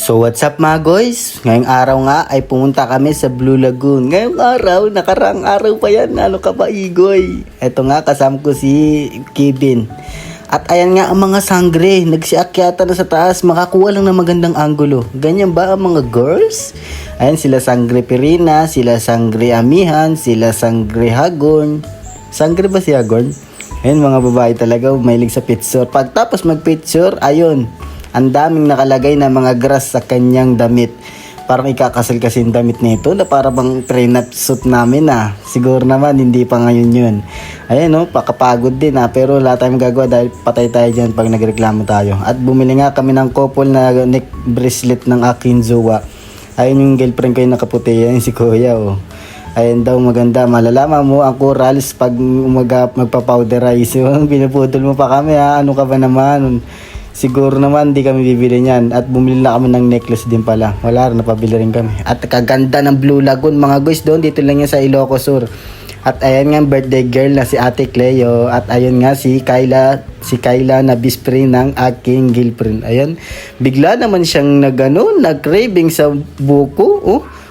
So what's up mga guys? Ngayong araw nga ay pumunta kami sa Blue Lagoon. Ngayong araw, nakaraang araw pa yan. Ano ka ba, Igoy? Eto nga, kasama ko si Kevin. At ayan nga ang mga sangre. Nagsiakyata na sa taas. Makakuha lang ng magandang anggulo. Ganyan ba ang mga girls? Ayan sila sangre Pirina, sila sangre Amihan, sila sangre Hagorn. Sangre ba si Hagorn? Ayan mga babae talaga, mahilig sa picture. Pagtapos mag-picture, ayun. Ang daming nakalagay na mga grass sa kanyang damit. Parang ikakasal kasi yung damit nito na para bang prenup suit namin Siguro naman hindi pa ngayon yun. Ayan pakapagod din pero wala tayong gagawa dahil patay tayo dyan pag nagreklamo tayo. At bumili nga kami ng couple na neck bracelet ng aking jowa. Ayun yung girlfriend ko yung nakaputi, yan si Kuya Ayun daw maganda, malalaman mo ang corals pag magpa-powderize. Pinuputol mo pa kami ano ka ba naman? Siguro naman di kami bibili niyan. At bumili na kami ng necklace din pala. Wala rin, napabili rin kami. At kaganda ng Blue Lagoon mga guys doon. Dito lang yan sa Ilocos Sur. At ayan nga birthday girl na si Ate Cleo. At ayun nga si Kyla na bispre ng aking girlfriend. Ayun, bigla naman siyang nag-craving sa buko.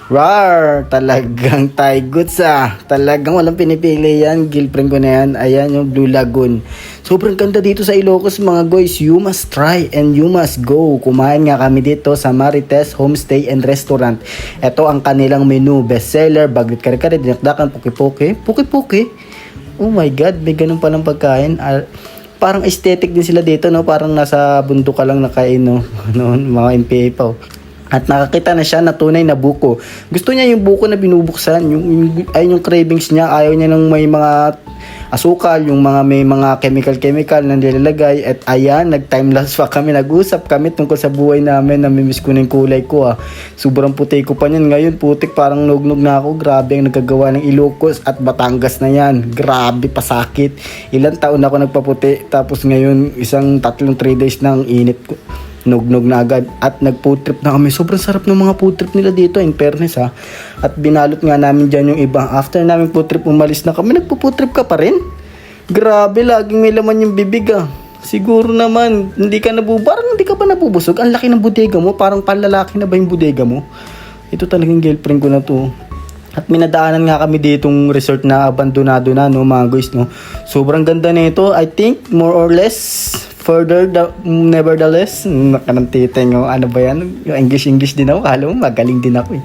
Rar, talagang Thai goods Talagang walang pinipili yan. Girlfriend ko na yan. Ayan yung Blue Lagoon. Sobrang ganda dito sa Ilocos mga guys. You must try and you must go. Kumain nga kami dito sa Marites Homestay and Restaurant. Ito ang kanilang menu. Bestseller, baglit kare-kare, dinakdakan, puki-puki. Puki-puki. Oh my God, may ganun palang pagkain. Parang aesthetic din sila dito Parang nasa bundok ka lang nakain mga MPA pa At nakakita na siya na tunay na buko. Gusto niya yung buko na binubuksan. Yung cravings niya. Ayaw niya ng may mga asukal. Yung may mga chemical na nilalagay. At ayan, nag-time lapse pa kami. Nag-usap kami tungkol sa buhay namin. Namimiss ko na yung kulay ko Sobrang puti ko pa niyan. Ngayon putik parang nugnog na ako. Grabe ang nagagawa ng Ilocos at Batangas na yan. Grabe pasakit. Ilang taon ako nagpaputi. Tapos ngayon 3 days na ang init ko. Nugnog na agad at nag-food trip na kami. Sobrang sarap ng mga food trip nila dito in fairness At binalot nga namin dyan yung iba. After namin food trip, umalis na kami. Nagpo-food trip ka pa rin? Grabe, laging may laman yung bibig Siguro naman, parang hindi ka pa nabubusog. Ang laki ng bodega mo, parang panlalaki na ba yung bodega mo? Ito talagang girlfriend ko na to. At minadaanan nga kami ditong resort na abandonado na mga guys Sobrang ganda nito. I think more or less nevertheless, nakanantiteng ano ba yan? Yung English din ako. Kala mo, magaling din ako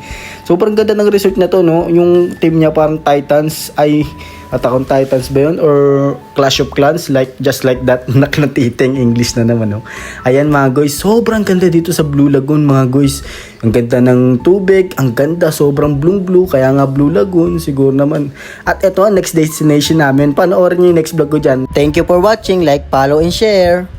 Sobrang ganda ng resort na to Yung team niya parang Titans Attack on Titans ba yun? Or Clash of Clans? Just like that. Nakanantiteng English na naman Ayan mga guys, sobrang ganda dito sa Blue Lagoon mga guys. Ang ganda ng tubig. Ang ganda, sobrang blue. Kaya nga Blue Lagoon, siguro naman. At ito ang next destination namin. Panoorin niyo yung next vlog ko dyan. Thank you for watching. Like, follow, and share.